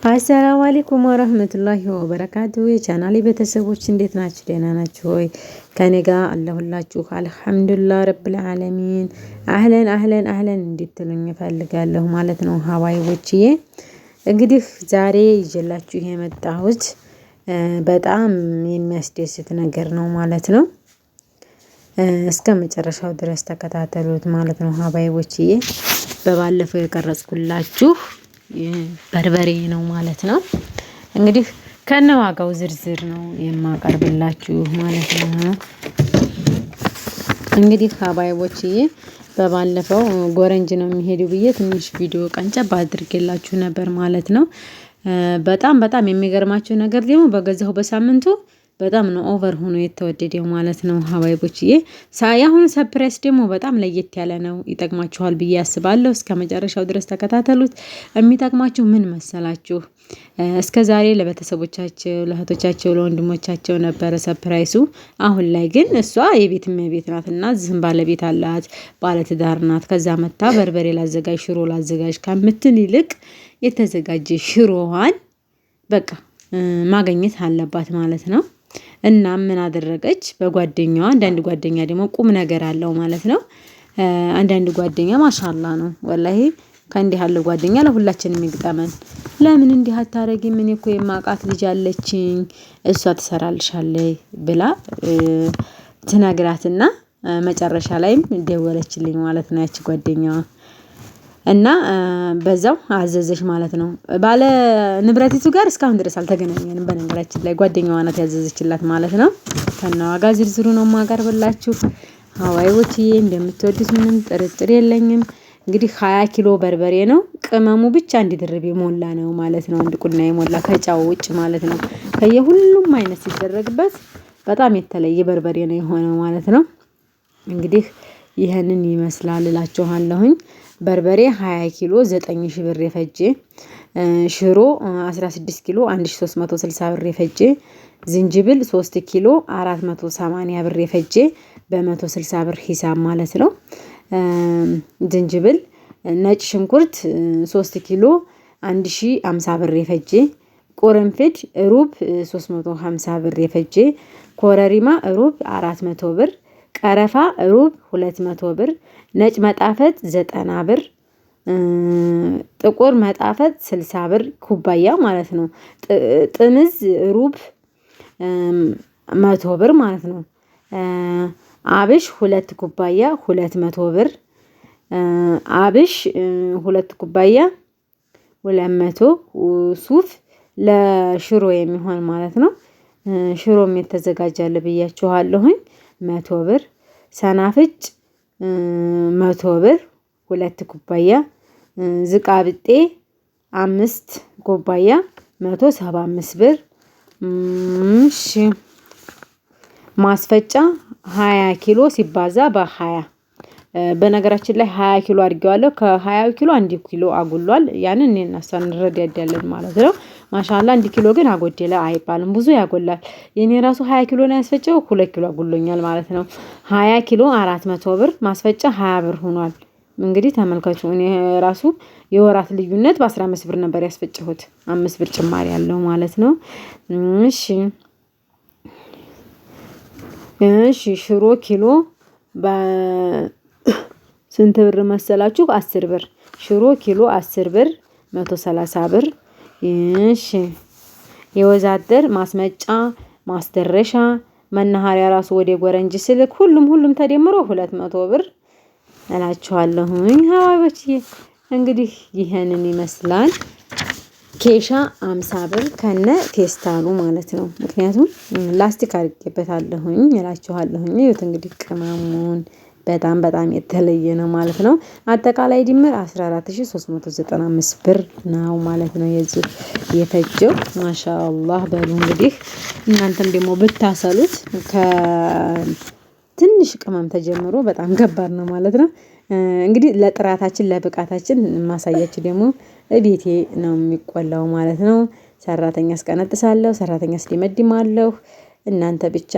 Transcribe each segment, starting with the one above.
አሰላሙ አለይኩም ወራህመቱላሂ ወበረካቱ። የቻናሌ ቤተሰቦች እንዴት ናችሁ? ደህና ናችሁ ሆይ? ከኔ ጋር አለሁላችሁ አልሐምዱሊላህ ረብል ዓለሚን። አህለን አህለን አህለን እንድትሉኝ እፈልጋለሁ ማለት ነው ሀባይቦችዬ። እንግዲህ ዛሬ ይዤላችሁ የመጣሁት በጣም የሚያስደስት ነገር ነው ማለት ነው። እስከ መጨረሻው ድረስ ተከታተሉት ማለት ነው ሀባይቦችዬ። በባለፈው የቀረጽኩላችሁ በርበሬ ነው ማለት ነው። እንግዲህ ከነዋጋው ዝርዝር ነው የማቀርብላችሁ ማለት ነው። እንግዲህ ሀባይቦችዬ በባለፈው ጎረንጅ ነው የሚሄደው ብዬ ትንሽ ቪዲዮ ቀንጨብ አድርጌላችሁ ነበር ማለት ነው። በጣም የሚገርማችሁ ነገር ደግሞ በገዛሁ በሳምንቱ በጣም ነው ኦቨር ሆኖ የተወደደው ማለት ነው ሀባይቦችዬ። ያሁኑ ሰርፕራይዝ ደግሞ በጣም ለየት ያለ ነው፣ ይጠቅማችኋል ብዬ አስባለሁ። እስከ መጨረሻው ድረስ ተከታተሉት። የሚጠቅማችሁ ምን መሰላችሁ? እስከ ዛሬ ለቤተሰቦቻቸው፣ ለእህቶቻቸው፣ ለወንድሞቻቸው ነበረ ሰርፕራይሱ። አሁን ላይ ግን እሷ የቤት እመቤት ናት እና ዝም ባለቤት አላት፣ ባለትዳር ናት። ከዛ መታ በርበሬ ላዘጋጅ፣ ሽሮ ላዘጋጅ ከምትል ይልቅ የተዘጋጀ ሽሮዋን በቃ ማግኘት አለባት ማለት ነው። እና ምን አደረገች? በጓደኛዋ አንዳንድ ጓደኛ ደግሞ ቁም ነገር አለው ማለት ነው። አንዳንድ ጓደኛ ማሻአላ ነው ወላሂ። ከእንዲህ ያለው ጓደኛ ለሁላችንም ይግጠመን። ለምን እንዲህ አታረጊም? እኔ እኮ የማውቃት ልጅ አለችኝ እሷ ትሰራልሻለች ብላ ትነግራትና መጨረሻ ላይም ደወለችልኝ ማለት ነው ያቺ ጓደኛዋ። እና በዛው አዘዘች ማለት ነው። ባለ ንብረቲቱ ጋር እስካሁን ድረስ አልተገናኘንም። በነገራችን ላይ ጓደኛዋ ናት ያዘዘችላት ማለት ነው። ከነዋጋ ዝርዝሩ ነው የማቀርብላችሁ ሀባይቦችዬ። እንደምትወዱት ምንም ጥርጥር የለኝም። እንግዲህ 20 ኪሎ በርበሬ ነው። ቅመሙ ብቻ እንዲድርብ የሞላ ነው ማለት ነው። አንድ ቁና የሞላ ከጫው ውጭ ማለት ነው። ከየሁሉም አይነት ሲደረግበት በጣም የተለየ በርበሬ ነው የሆነው ማለት ነው። እንግዲህ ይህንን ይመስላል እላችኋለሁኝ። በርበሬ 20 ኪሎ 9000 ብር የፈጀ፣ ሽሮ 16 ኪሎ 1360 ብር የፈጀ፣ ዝንጅብል 3 ኪሎ 480 ብር የፈጀ በ160 ብር ሂሳብ ማለት ነው። ዝንጅብል፣ ነጭ ሽንኩርት 3 ኪሎ 1050 ብር የፈጀ፣ ቁርንፍድ ሩብ 350 ብር የፈጀ፣ ኮረሪማ ሩብ 400 ብር፣ ቀረፋ ሩብ 200 ብር፣ ነጭ መጣፈጥ 90 ብር፣ ጥቁር መጣፈጥ 60 ብር ኩባያ ማለት ነው። ጥምዝ ሩብ 100 ብር ማለት ነው። አብሽ 2 ኩባያ 200 ብር፣ አብሽ 2 ኩባያ 200፣ ሱፍ ለሽሮ የሚሆን ማለት ነው። ሽሮም የተዘጋጃለ ብያችኋለሁኝ 100 ብር፣ ሰናፍጭ 100 ብር 2 ኩባያ፣ ዝቃብጤ 5 ኩባያ 175 ብር። እሺ ማስፈጫ 20 ኪሎ ሲባዛ በ20። በነገራችን ላይ 20 ኪሎ አድርጌዋለሁ። ከ20 ኪሎ 1 ኪሎ አጉሏል። ያንን እኔና እሷ እንረዳዳለን ማለት ነው። ማሻአላ 1 ኪሎ ግን አጎደለ አይባልም፣ ብዙ ያጎላል። የኔ ራሱ 20 ኪሎ ነው ያስፈጨው፣ 2 ኪሎ አጉሎኛል ማለት ነው። 20 ኪሎ 400 ብር፣ ማስፈጫ 20 ብር ሆኗል። እንግዲህ ተመልከቱ። እኔ ራሱ የወራት ልዩነት በ15 ብር ነበር ያስፈጨሁት፣ 5 ብር ጭማሪ ያለው ማለት ነው። እሺ ሽሮ ኪሎ ስንት ብር መሰላችሁ? 10 ብር። ሽሮ ኪሎ 10 ብር 130 ብር። እሺ የወዛደር ማስመጫ ማስደረሻ መናኸሪያ ራሱ ወደ ጎረንጅ ስልክ ሁሉም ተደምሮ 200 ብር እላችኋለሁኝ ሀባይቦችዬ። እንግዲህ ይሄንን ይመስላል። ኬሻ 50 ብር ከነ ቴስታሉ ማለት ነው። ምክንያቱም ላስቲክ አድርጌበታለሁኝ እላችኋለሁኝ። ይኸውት እንግዲህ ቅመሙን በጣም የተለየ ነው ማለት ነው። አጠቃላይ ድምር 14395 ብር ነው ማለት ነው የዚህ የፈጀው። ማሻአላህ በሉ እንግዲህ እናንተም ደግሞ ብታሰሉት ከትንሽ ቅመም ተጀምሮ በጣም ከባድ ነው ማለት ነው። እንግዲህ ለጥራታችን ለብቃታችን ማሳያችሁ ደግሞ ቤቴ ነው የሚቆላው ማለት ነው። ሰራተኛ አስቀነጥሳለሁ፣ ሰራተኛ አስደመድማለሁ። እናንተ ብቻ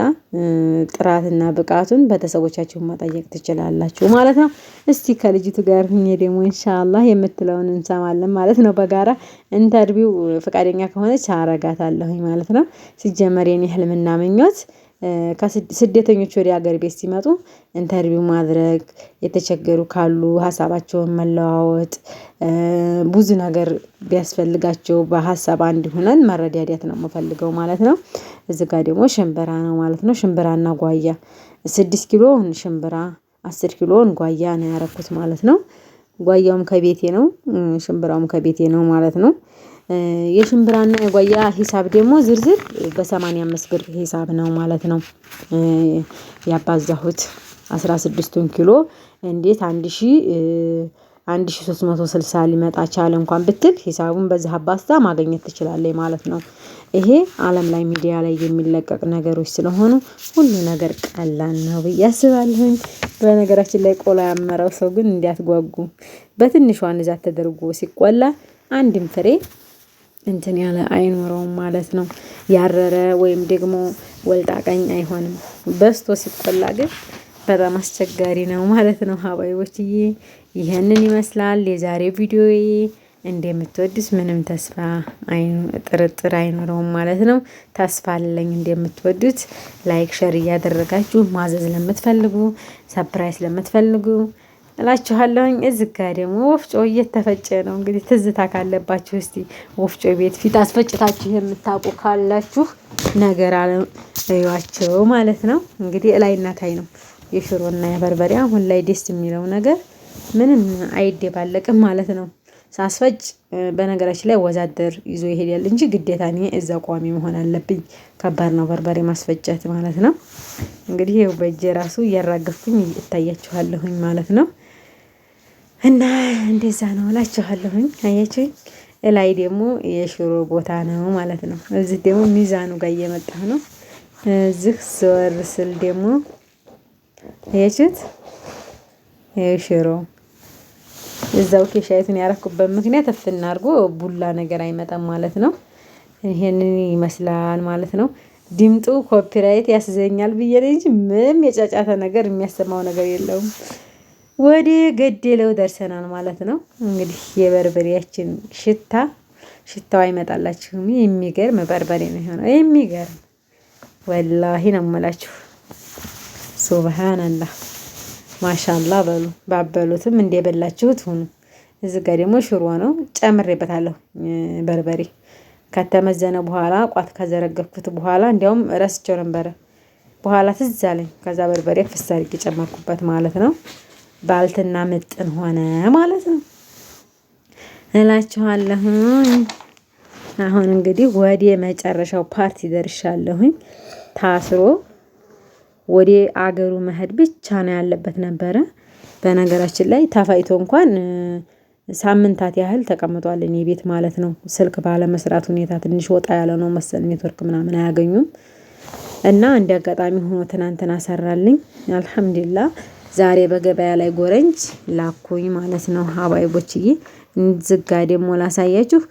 ጥራትና ብቃቱን ቤተሰቦቻችሁን መጠየቅ ትችላላችሁ ማለት ነው። እስቲ ከልጅቱ ጋር ሁኜ ደግሞ ኢንሻአላህ የምትለውን እንሰማለን ማለት ነው። በጋራ ኢንተርቪው ፈቃደኛ ከሆነች አረጋታለሁኝ ማለት ነው። ሲጀመር የኔ ህልምና ምኞት ከስደተኞች ወደ ሀገር ቤት ሲመጡ ኢንተርቪው ማድረግ፣ የተቸገሩ ካሉ ሀሳባቸውን መለዋወጥ፣ ብዙ ነገር ቢያስፈልጋቸው በሀሳብ አንድ ሆነን መረዳዳት ነው የምፈልገው ማለት ነው። እዚህ ጋር ደግሞ ሽምብራ ነው ማለት ነው። ሽምብራና ጓያ 6 ኪሎ ሽምብራ 10 ኪሎን ጓያ ነው ያረኩት ማለት ነው። ጓያውም ከቤቴ ነው፣ ሽምብራውም ከቤቴ ነው ማለት ነው። የሽምብራና የጓያ ሂሳብ ደግሞ ዝርዝር በ85 ብር ሂሳብ ነው ማለት ነው። ያባዛሁት 16ቱን ኪሎ እንዴት 1360 ሊመጣ ቻለ እንኳን ብትል ሂሳቡን በዚህ አባዝታ ማግኘት ትችላለች ማለት ነው። ይሄ ዓለም ላይ ሚዲያ ላይ የሚለቀቅ ነገሮች ስለሆኑ ሁሉ ነገር ቀላል ነው ብዬ አስባለሁኝ። በነገራችን ላይ ቆላ ያመረው ሰው ግን እንዲያትጓጉ በትንሿ እንደዛ ተደርጎ ሲቆላ አንድም ፍሬ እንትን ያለ አይኖረውም ማለት ነው። ያረረ ወይም ደግሞ ወልጣቀኝ አይሆንም። በስቶ ሲቆላ ግን በጣም አስቸጋሪ ነው ማለት ነው። ሀባይቦችዬ ይህንን ይመስላል የዛሬ ቪዲዮዬ። እንደምትወዱት ምንም ተስፋ ጥርጥር አይኖረውም ማለት ነው። ተስፋ አለኝ እንደምትወዱት። ላይክ ሸር እያደረጋችሁ ማዘዝ ለምትፈልጉ ሰፕራይዝ ለምትፈልጉ እላችኋለሁኝ። እዚህ ጋር ደግሞ ወፍጮ እየተፈጨ ነው። እንግዲህ ትዝታ ካለባችሁ እስቲ ወፍጮ ቤት ፊት አስፈጭታችሁ የምታውቁ ካላችሁ ነገር አለዋቸው ማለት ነው። እንግዲህ እላይና ታይ ነው የሽሮና የበርበሬ አሁን ላይ ደስ የሚለው ነገር ምንም አይደባለቅም ማለት ነው። ሳስፈጭ በነገራችን ላይ ወዛደር ይዞ ይሄዳል እንጂ ግዴታ እኔ እዛ ቋሚ መሆን አለብኝ። ከባድ ነው በርበሬ ማስፈጨት ማለት ነው። እንግዲህ ይኸው በእጄ ራሱ እያራገፍኩኝ እታያችኋለሁኝ ማለት ነው። እና እንደዛ ነው እላችኋለሁኝ። አያችሁኝ? እላይ ደግሞ የሽሮ ቦታ ነው ማለት ነው። እዚህ ደግሞ ሚዛኑ ጋር እየመጣሁ ነው። እዚህ ዘወር ስል ደግሞ አያችሁት? የሽሮ እዛው ኬሻይቱን ያረኩበት ምክንያት እፍና አድርጎ ቡላ ነገር አይመጣም ማለት ነው። ይሄንን ይመስላል ማለት ነው። ድምጡ ኮፒራይት ያስዘኛል ብዬ ነው እንጂ ምንም የጫጫታ ነገር የሚያሰማው ነገር የለውም። ወደ ገደለው ደርሰናል ማለት ነው። እንግዲህ የበርበሬያችን ሽታው አይመጣላችሁም። የሚገርም በርበሬ ነው የሆነው። የሚገርም ወላሂ ነው የምላችሁ። ሱብሃንአላህ ማሻአላህ በሉ። ባበሉትም እንደበላችሁት ሁኑ። እዚህ ጋር ደግሞ ሽሮ ነው ጨምሬበታለሁ በርበሬ ከተመዘነ በኋላ ቋት ከዘረገፍኩት በኋላ እንዲያውም ረስቸው ነበረ። በኋላ ትዝ አለኝ። ከዛ በርበሬ ፍስ አድርጌ ጨመርኩበት ማለት ነው። ባልትና ምጥን ሆነ ማለት ነው እላችኋለሁኝ። አሁን እንግዲህ ወደ መጨረሻው ፓርቲ ደርሻለሁኝ። ታስሮ ወደ አገሩ መሄድ ብቻ ነው ያለበት ነበረ። በነገራችን ላይ ተፋይቶ እንኳን ሳምንታት ያህል ተቀምጧል እኔ ቤት ማለት ነው። ስልክ ባለመስራት ሁኔታ ትንሽ ወጣ ያለ ነው መሰል ኔትወርክ ምናምን አያገኙም። እና እንደ አጋጣሚ ሆኖ ትናንትና ሰራልኝ አልሐምዱሊላህ። ዛሬ በገበያ ላይ ጎረንጅ ላኩኝ ማለት ነው ሀባይቦችዬ። ዝጋ ደግሞ ላሳያችሁ።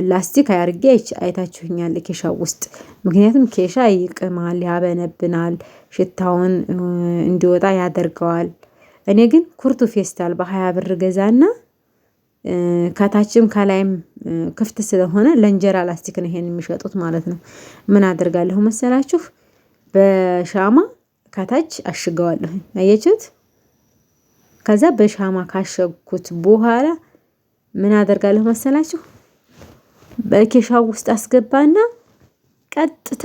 ላስቲክ አያርጌ አይታችሁኛል ኬሻው ውስጥ። ምክንያቱም ኬሻ ይቅማል፣ ያበነብናል፣ ሽታውን እንዲወጣ ያደርገዋል። እኔ ግን ኩርቱ ፌስታል በ20 ብር ገዛና ከታችም ከላይም ክፍት ስለሆነ ለእንጀራ ላስቲክ ነው ይሄን የሚሸጡት ማለት ነው። ምን አደርጋለሁ መሰላችሁ? በሻማ ከታች አሽገዋለሁ። አያችሁት? ከዛ በሻማ ካሸግኩት በኋላ ምን አደርጋለሁ መሰላችሁ? በኬሻው ውስጥ አስገባና ቀጥታ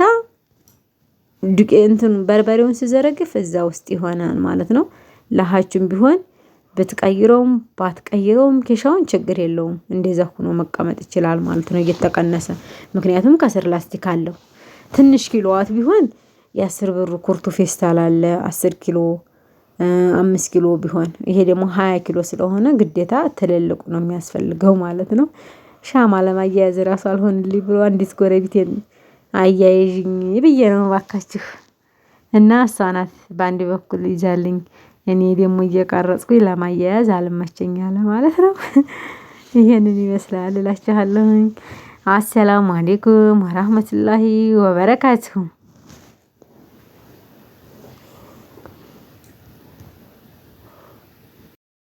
ዱቄቱን በርበሬውን ሲዘረግፍ እዛ ውስጥ ይሆናል ማለት ነው። ለሃችሁም ቢሆን ብትቀይረውም ባትቀይረውም ኬሻውን ችግር የለውም። እንደዛ ሆኖ መቀመጥ ይችላል ማለት ነው እየተቀነሰ። ምክንያቱም ከስር ላስቲክ አለው። ትንሽ ኪሎዋት ቢሆን የ10 ብር ኩርቱ ፌስታል አለ 10 ኪሎ 5 ኪሎ ቢሆን፣ ይሄ ደግሞ 20 ኪሎ ስለሆነ ግዴታ ትልልቁ ነው የሚያስፈልገው ማለት ነው። ሻማ ለማያያዝ ራሱ አልሆንልኝ ብሎ አንዲት ጎረቤቴን አያይዥኝ ብዬ ነው ባካችሁ። እና እሷ ናት በአንድ በኩል ይዛልኝ፣ እኔ ደግሞ እየቀረጽኩኝ ለማያያዝ አልመቸኝ አለ ማለት ነው። ይሄንን ይመስላል እላችኋለሁ። አሰላሙ አለይኩም ወራህመቱላሂ ወበረካቱሁ።